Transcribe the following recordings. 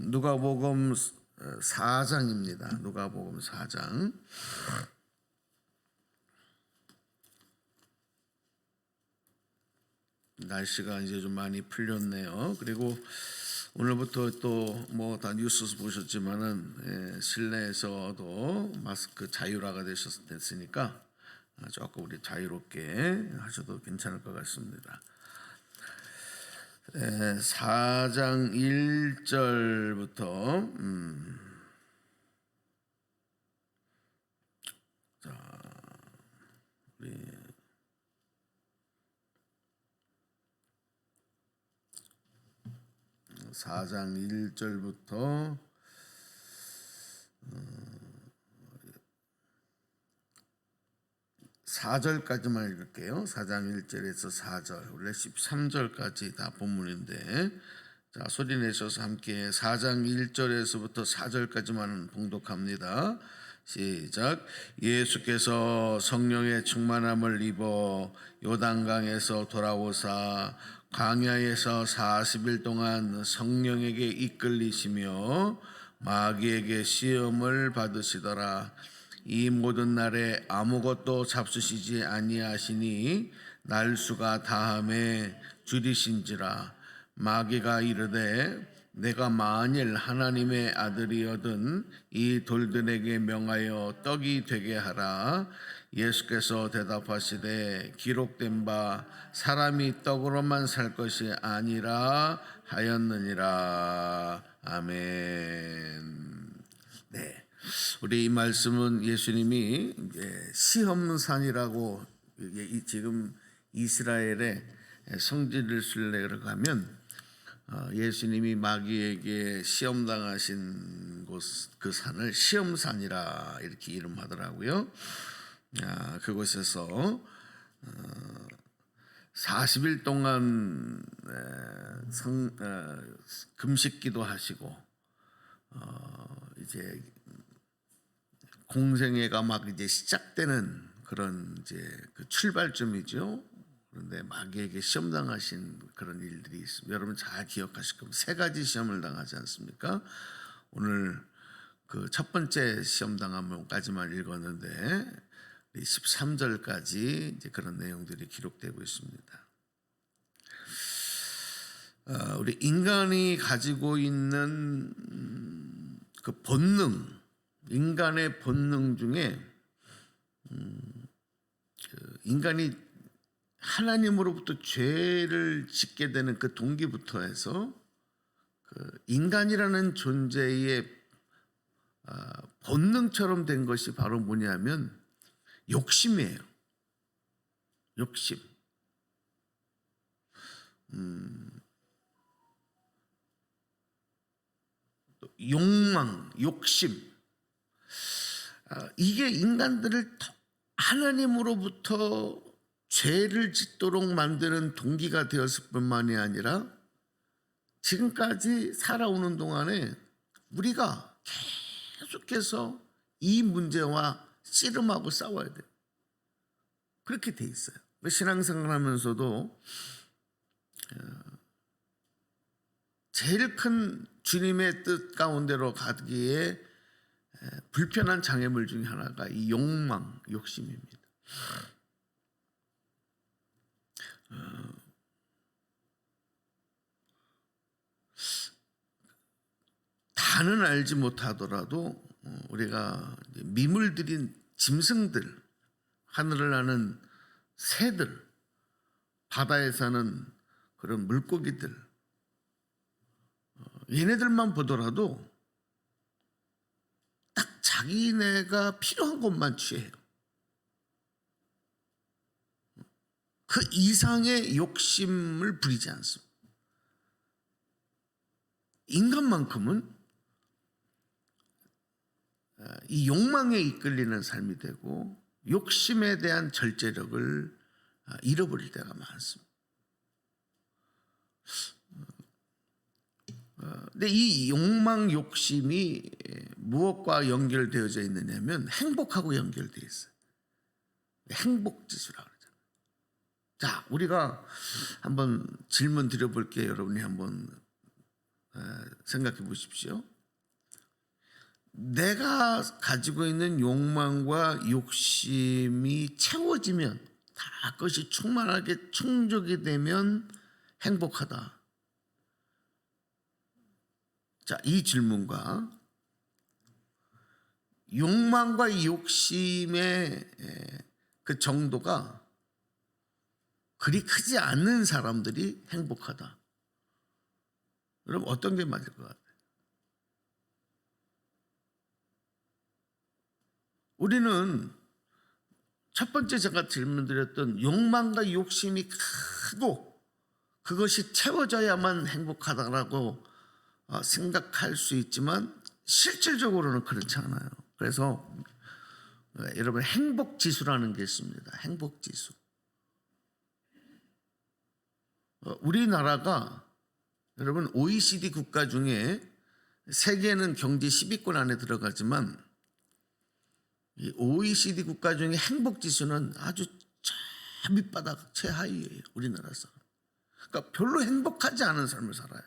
누가복음 4장입니다. 누가복음 4장. 날씨가 이제 좀 많이 풀렸네요. 그리고 오늘부터 또 뭐 다 뉴스 보셨지만은 실내에서도 마스크 자율화가 됐으니까 조금 우리 자유롭게 하셔도 괜찮을 것 같습니다. 4장 1절부터 우리 4장 1절부터 4절까지만 읽을게요. 4장 1절에서 4절, 원래 13절까지 다 본문인데, 자, 소리 내셔서 함께 4장 1절에서부터 4절까지만 봉독합니다. 시작. 예수께서 성령의 충만함을 입어 요단강에서 돌아오사 광야에서 40일 동안 성령에게 이끌리시며 마귀에게 시험을 받으시더라. 이 모든 날에 아무것도 잡수시지 아니하시니 날수가 다함에 줄이신지라. 마귀가 이르되 내가 만일 하나님의 아들이거든 이 돌들에게 명하여 떡이 되게 하라. 예수께서 대답하시되 기록된 바 사람이 떡으로만 살 것이 아니라 하였느니라. 아멘. 네, 우리 이 말씀은 예수님이 시험산이라고, 지금 이스라엘의 성지를 순례를 가면 예수님이 마귀에게 시험당하신 곳, 그 산을 시험산이라 이렇게 이름하더라고요. 그곳에서 40일 동안 금식기도 하시고 이제 공생애가 막 이제 시작되는 그런 이제 그 출발점이죠. 그런데 마귀에게 시험 당하신 그런 일들이 있습니다. 여러분 잘 기억하실 겁니다. 세 가지 시험을 당하지 않습니까? 오늘 그 첫 번째 시험 당함까지만 읽었는데 13절까지 이제 그런 내용들이 기록되고 있습니다. 우리 인간이 가지고 있는 그 본능, 인간의 본능 중에 인간이 하나님으로부터 죄를 짓게 되는 그 동기부터 해서 그 인간이라는 존재의 본능처럼 된 것이 바로 뭐냐면 욕심이에요. 욕심. 욕망, 욕심. 이게 인간들을 하나님으로부터 죄를 짓도록 만드는 동기가 되었을 뿐만이 아니라 지금까지 살아오는 동안에 우리가 계속해서 이 문제와 씨름하고 싸워야 돼요. 그렇게 돼 있어요. 신앙생활 하면서도 제일 큰 주님의 뜻 가운데로 가기에 불편한 장애물 중에 하나가 이 욕망, 욕심입니다. 다는 알지 못하더라도 우리가 미물 들인 짐승들, 하늘을 나는 새들, 바다에 사는 그런 물고기들, 얘네들만 보더라도 딱 자기네가 필요한 것만 취해요. 그 이상의 욕심을 부리지 않습니다. 인간만큼은 이 욕망에 이끌리는 삶이 되고 욕심에 대한 절제력을 잃어버릴 때가 많습니다. 근데 이 욕망, 욕심이 무엇과 연결되어져 있느냐면 행복하고 연결되어 있어요. 행복지수라고 그러죠. 자, 우리가 한번 질문 드려볼게요. 여러분이 한번 생각해 보십시오. 내가 가지고 있는 욕망과 욕심이 채워지면, 다 그것이 충만하게 충족이 되면 행복하다. 자, 이 질문과 욕망과 욕심의 그 정도가 그리 크지 않는 사람들이 행복하다. 여러분, 어떤 게 맞을 것 같아요? 우리는 첫 번째 제가 질문드렸던 욕망과 욕심이 크고 그것이 채워져야만 행복하다라고 생각할 수 있지만 실질적으로는 그렇지 않아요. 그래서 여러분, 행복지수라는 게 있습니다. 행복지수. 우리나라가 여러분 OECD 국가 중에 세계는 경제 10위권 안에 들어가지만 이 OECD 국가 중에 행복지수는 아주 저 밑바닥 최하위예요. 우리나라 사람. 그러니까 별로 행복하지 않은 삶을 살아요.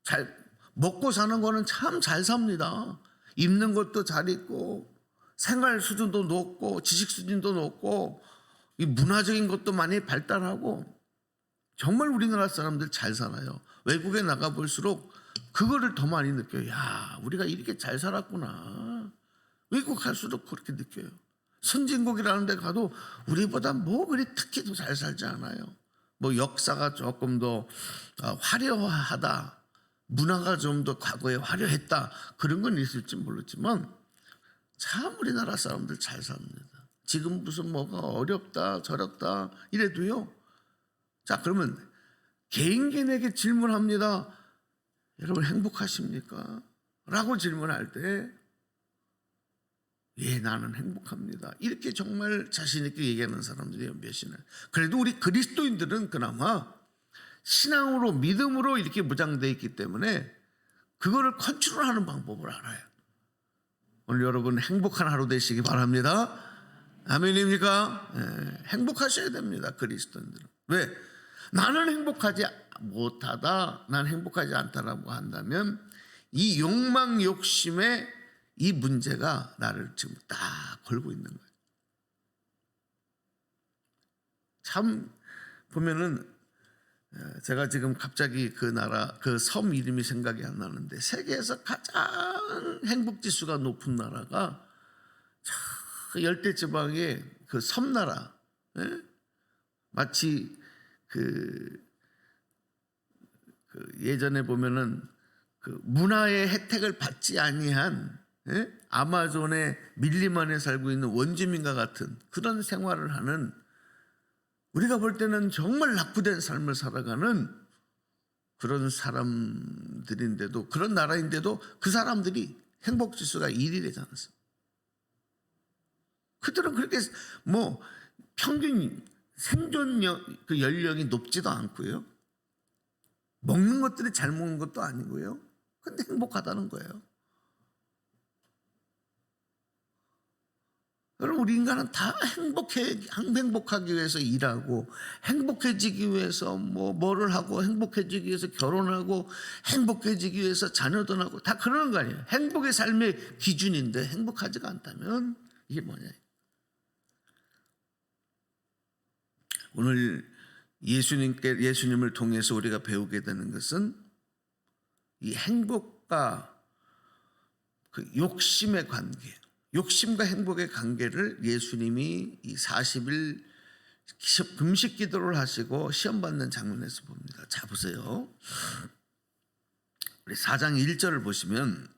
잘 먹고 사는 거는 참 잘 삽니다. 입는 것도 잘 입고 생활 수준도 높고 지식 수준도 높고 이 문화적인 것도 많이 발달하고 정말 우리나라 사람들 잘 살아요. 외국에 나가 볼수록 그거를 더 많이 느껴요. 야, 우리가 이렇게 잘 살았구나. 외국 갈수록 그렇게 느껴요. 선진국이라는 데 가도 우리보다 뭐 그리 특히 더 잘 살지 않아요. 뭐 역사가 조금 더 화려하다, 문화가 좀 더 과거에 화려했다, 그런 건 있을지 모르지만 참 우리나라 사람들 잘 삽니다. 지금 무슨 뭐가 어렵다 저렵다 이래도요. 자, 그러면 개인에게 질문합니다. 여러분, 행복하십니까? 라고 질문할 때 예, 나는 행복합니다. 이렇게 정말 자신 있게 얘기하는 사람들이 몇이나. 그래도 우리 그리스도인들은 그나마 신앙으로, 믿음으로 이렇게 무장되어 있기 때문에 그거를 컨트롤하는 방법을 알아요. 오늘 여러분 행복한 하루 되시기 바랍니다. 아멘입니까? 예, 행복하셔야 됩니다. 그리스도인들은. 왜? 나는 행복하지 못하다, 난 행복하지 않다라고 한다면 이 욕망 욕심의 이 문제가 나를 지금 딱 걸고 있는 거예요. 참 보면은 제가 지금 갑자기 그 나라, 그 섬 이름이 생각이 안 나는데 세계에서 가장 행복지수가 높은 나라가 열대지방의 그 섬나라. 마치 그 예전에 보면은 그 문화의 혜택을 받지 아니한 아마존의 밀림 안에 살고 있는 원주민과 같은 그런 생활을 하는, 우리가 볼 때는 정말 낙후된 삶을 살아가는 그런 사람들인데도, 그런 나라인데도 그 사람들이 행복지수가 1위 되지 않았어요. 그들은 그렇게 뭐 평균 생존 연령이 높지도 않고요. 먹는 것들이 잘 먹는 것도 아니고요. 근데 행복하다는 거예요. 여러분, 우리 인간은 다 행복하기 위해서 일하고, 행복해지기 위해서 뭐를 하고, 행복해지기 위해서 결혼하고, 행복해지기 위해서 자녀도 낳고, 다 그러는 거 아니에요. 행복의 삶의 기준인데 행복하지가 않다면 이게 뭐냐. 오늘 예수님을 통해서 우리가 배우게 되는 것은 이 행복과 그 욕심의 관계, 욕심과 행복의 관계를 예수님이 이 40일 금식 기도를 하시고 시험 받는 장면에서 봅니다. 자, 보세요. 우리 4장 1절을 보시면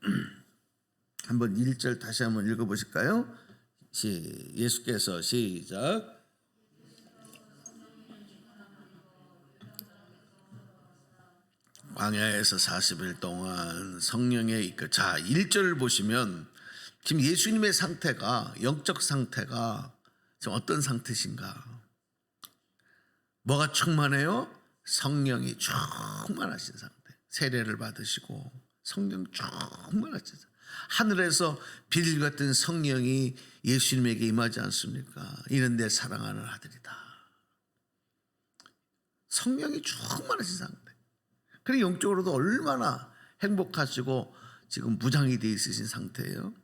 한번 1절 다시 한번 읽어보실까요? 예수께서 시작. 광야에서 40일 동안 성령에 이끌. 자, 1절을 보시면 지금 예수님의 상태가, 영적 상태가 지금 어떤 상태신가? 뭐가 충만해요? 성령이 충만하신 상태. 세례를 받으시고 성령 충만하신 상태. 하늘에서 비둘기 같은 성령이 예수님에게 임하지 않습니까? 이는 내 사랑하는 아들이다. 성령이 충만하신 상태. 그래 영적으로도 얼마나 행복하시고 지금 무장이 돼 있으신 상태예요.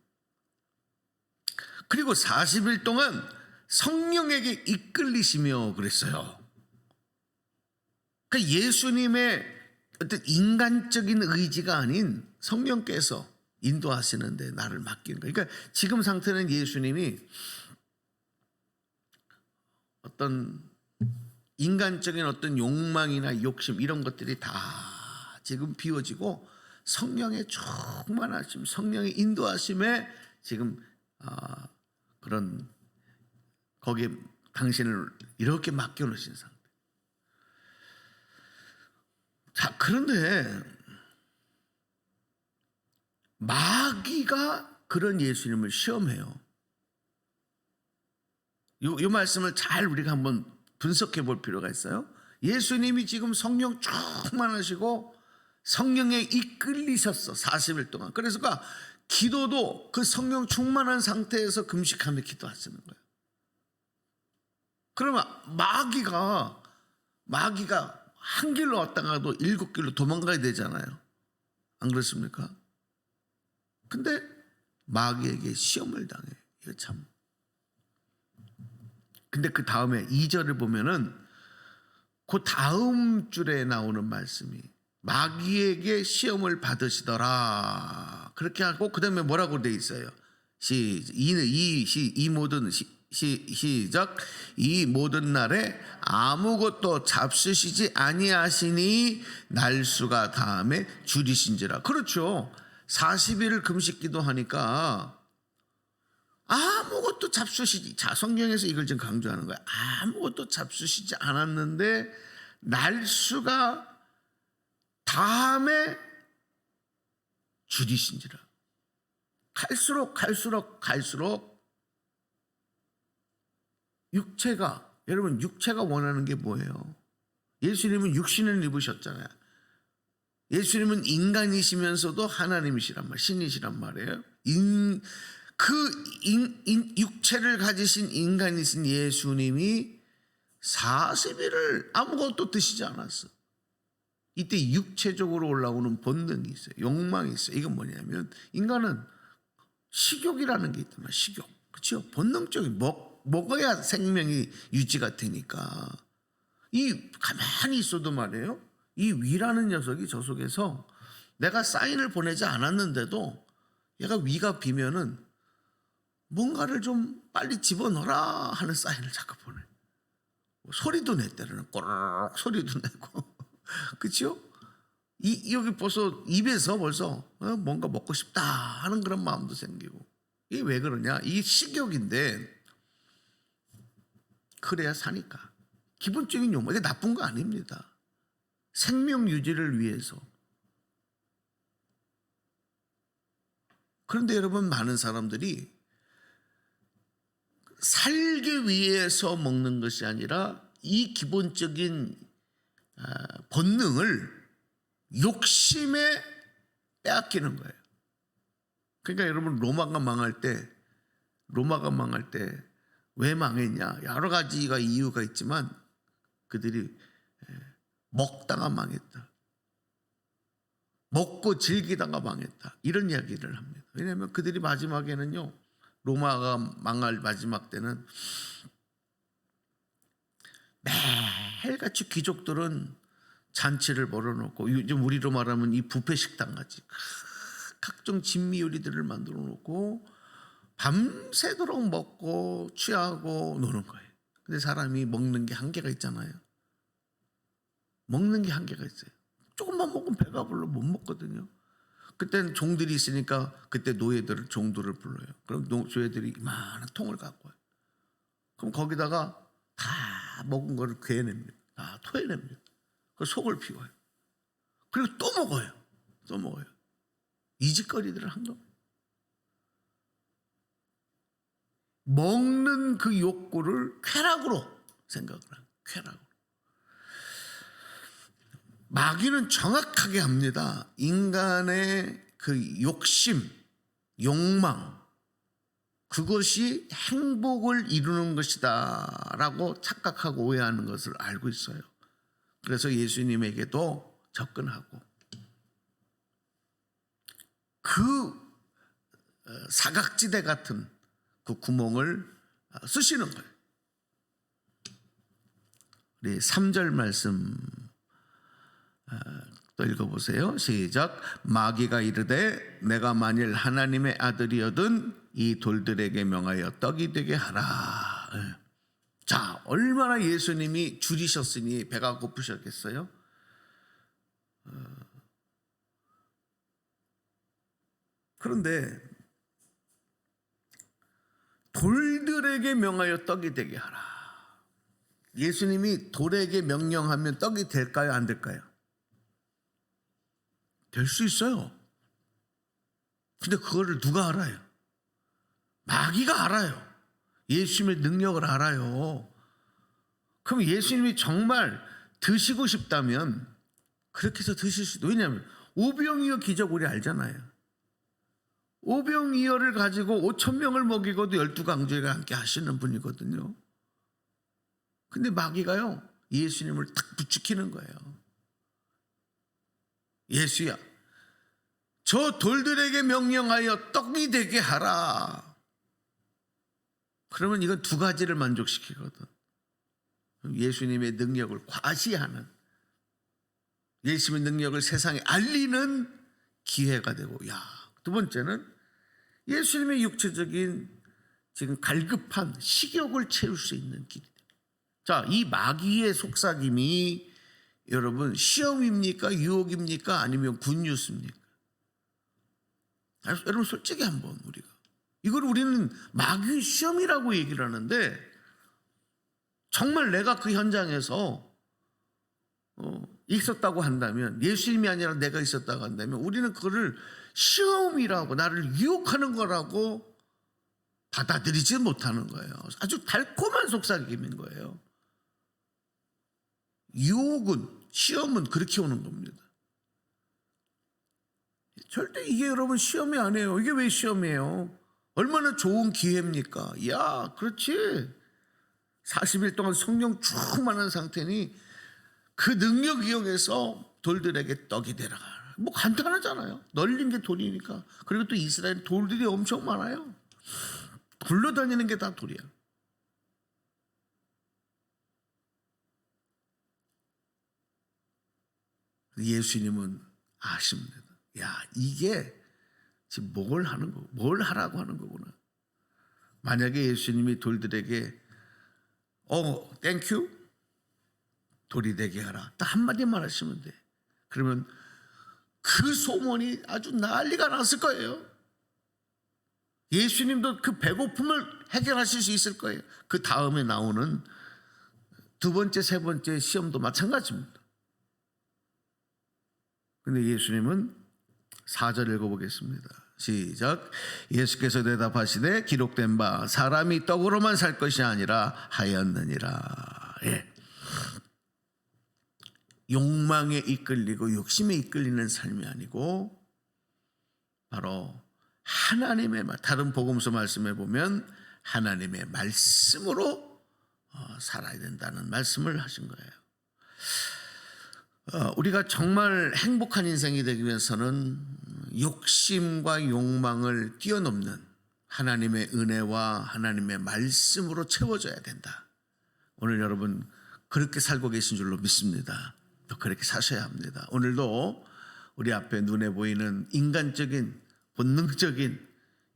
그리고 40일 동안 성령에게 이끌리시며 그랬어요. 그러니까 예수님의 어떤 인간적인 의지가 아닌 성령께서 인도하시는데 나를 맡기는 거예요. 그러니까 지금 상태는 예수님이 어떤 인간적인 어떤 욕망이나 욕심 이런 것들이 다 지금 비워지고 성령의 충만하심, 성령의 인도하심에 지금 그런 거기에 당신을 이렇게 맡겨놓으신 상태. 자, 그런데 마귀가 그런 예수님을 시험해요. 이 말씀을 잘 우리가 한번 분석해 볼 필요가 있어요. 예수님이 지금 성령 충만하시고 성령에 이끌리셨어 40일 동안. 그래서 기도도 그 성령 충만한 상태에서 금식하며 기도하시는 거예요. 그러면 마귀가 한 길로 왔다가도 7길로 도망가야 되잖아요. 안 그렇습니까? 근데 마귀에게 시험을 당해. 이거 참. 근데 그 다음에 2절을 보면은 그 다음 줄에 나오는 말씀이 마귀에게 시험을 받으시더라. 그렇게 하고 그 다음에 뭐라고 돼 있어요? 시작. 이 모든 날에 아무것도 잡수시지 아니하시니 날수가 다음에 줄이신지라. 그렇죠. 40일을 금식 기도하니까 아무것도 잡수시지. 자, 성경에서 이걸 지금 강조하는 거야. 아무것도 잡수시지 않았는데 날수가 다음에 줄이신지라. 갈수록 여러분 육체가 원하는 게 뭐예요? 예수님은 육신을 입으셨잖아요. 예수님은 인간이시면서도 하나님이시란 말, 신이시란 말이에요. 육체를 가지신 인간이신 예수님이 40일을 아무것도 드시지 않았어. 이때 육체적으로 올라오는 본능이 있어요. 욕망이 있어요. 이건 뭐냐면 인간은 식욕이라는 게 있단 말이에요. 식욕. 그렇죠? 본능적인 먹어야 생명이 유지가 되니까. 가만히 있어도 말이에요. 이 위라는 녀석이 저 속에서 내가 사인을 보내지 않았는데도 얘가 위가 비면은 뭔가를 좀 빨리 집어넣어라 하는 사인을 자꾸 보내. 소리도 내 때로는 꼬르륵 소리도 내고. 그렇죠? 여기 벌써 입에서 뭔가 먹고 싶다 하는 그런 마음도 생기고. 이게 왜 그러냐? 이게 식욕인데 그래야 사니까. 기본적인 욕망. 이게 나쁜 거 아닙니다. 생명 유지를 위해서. 그런데 여러분 많은 사람들이 살기 위해서 먹는 것이 아니라 이 기본적인 본능을 욕심에 빼앗기는 거예요. 그러니까 여러분 로마가 망할 때 왜 망했냐? 여러 가지가 이유가 있지만 그들이 먹다가 망했다. 먹고 즐기다가 망했다. 이런 이야기를 합니다. 왜냐하면 그들이 마지막에는요. 로마가 망할 마지막 때는 매일같이 귀족들은 잔치를 벌여놓고 요즘 우리로 말하면 이 뷔페 식당같이 각종 진미 요리들을 만들어 놓고 밤새도록 먹고 취하고 노는 거예요. 근데 사람이 먹는 게 한계가 있잖아요. 먹는 게 한계가 있어요. 조금만 먹으면 배가 불러 못 먹거든요. 그때는 종들이 있으니까 그때 종들을 불러요. 그럼 노예들이 이만한 통을 갖고 와요. 그럼 거기다가 다 먹은 거를 괴냅니다. 다 토해냅니다. 그 속을 비워요. 그리고 또 먹어요. 이 짓거리들을 한 겁니다. 먹는 그 욕구를 쾌락으로 생각을 해요. 쾌락으로. 마귀는 정확하게 합니다. 인간의 그 욕심, 욕망, 그것이 행복을 이루는 것이다 라고 착각하고 오해하는 것을 알고 있어요. 그래서 예수님에게도 접근하고 그 사각지대 같은 그 구멍을 쓰시는 거예요. 우리 3절 말씀 또 읽어보세요. 시작. 마귀가 이르되 내가 만일 하나님의 아들이어든 이 돌들에게 명하여 떡이 되게 하라. 자, 얼마나 예수님이 줄이셨으니 배가 고프셨겠어요? 그런데 돌들에게 명하여 떡이 되게 하라. 예수님이 돌에게 명령하면 떡이 될까요? 안 될까요? 될 수 있어요. 근데 그거를 누가 알아요? 마귀가 알아요. 예수님의 능력을 알아요. 그럼 예수님이 정말 드시고 싶다면 그렇게 해서 드실 수도. 왜냐하면 오병이어 기적 우리 알잖아요. 오병이어를 가지고 5,000명을 먹이고도 12강조가 함께 하시는 분이거든요. 근데 마귀가요, 예수님을 탁 부추기는 거예요. 예수야, 저 돌들에게 명령하여 떡이 되게 하라. 그러면 이건 두 가지를 만족시키거든. 예수님의 능력을 과시하는, 예수님의 능력을 세상에 알리는 기회가 되고, 두 번째는 예수님의 육체적인 지금 갈급한 식욕을 채울 수 있는 길이 됩니다. 자, 이 마귀의 속삭임이 여러분 시험입니까? 유혹입니까? 아니면 굿뉴스입니까? 여러분 솔직히 한번 우리가 이걸 우리는 마귀 시험이라고 얘기를 하는데, 정말 내가 그 현장에서 있었다고 한다면, 예수님이 아니라 내가 있었다고 한다면 우리는 그거를 시험이라고, 나를 유혹하는 거라고 받아들이지 못하는 거예요. 아주 달콤한 속삭임인 거예요. 유혹은, 시험은 그렇게 오는 겁니다. 절대 이게 여러분 시험이 아니에요. 이게 왜 시험이에요? 얼마나 좋은 기회입니까? 그렇지. 40일 동안 성령 충만한 상태니 그 능력 이용해서 돌들에게 떡이 되라. 뭐 간단하잖아요. 널린 게 돌이니까. 그리고 또 이스라엘 돌들이 엄청 많아요. 굴러다니는 게 다 돌이야. 예수님은 아십니다. 이게 지금 뭘 하는 거고, 뭘 하라고 하는 거구나. 만약에 예수님이 돌들에게 땡큐, 돌이 되게 하라, 딱 한마디만 하시면 돼. 그러면 그 소문이 아주 난리가 났을 거예요. 예수님도 그 배고픔을 해결하실 수 있을 거예요. 그 다음에 나오는 두 번째, 세 번째 시험도 마찬가지입니다. 근데 예수님은 4절 읽어보겠습니다. 시작. 예수께서 대답하시되 기록된 바 사람이 떡으로만 살 것이 아니라 하였느니라. 욕망에 이끌리고 욕심에 이끌리는 삶이 아니고 바로 하나님의 말, 다른 복음서 말씀에 보면 하나님의 말씀으로 살아야 된다는 말씀을 하신 거예요. 우리가 정말 행복한 인생이 되기 위해서는 욕심과 욕망을 뛰어넘는 하나님의 은혜와 하나님의 말씀으로 채워져야 된다. 오늘 여러분 그렇게 살고 계신 줄로 믿습니다. 또 그렇게 사셔야 합니다. 오늘도 우리 앞에 눈에 보이는 인간적인 본능적인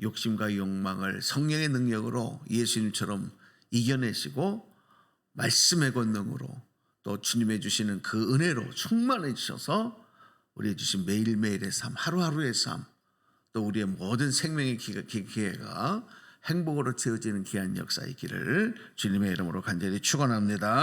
욕심과 욕망을 성령의 능력으로 예수님처럼 이겨내시고 말씀의 권능으로 또 주님의 주시는 그 은혜로 충만해 주셔서 우리의 주신 매일매일의 삶, 하루하루의 삶, 또 우리의 모든 생명의 기회가 행복으로 채워지는 귀한 역사의 길을 주님의 이름으로 간절히 축원합니다.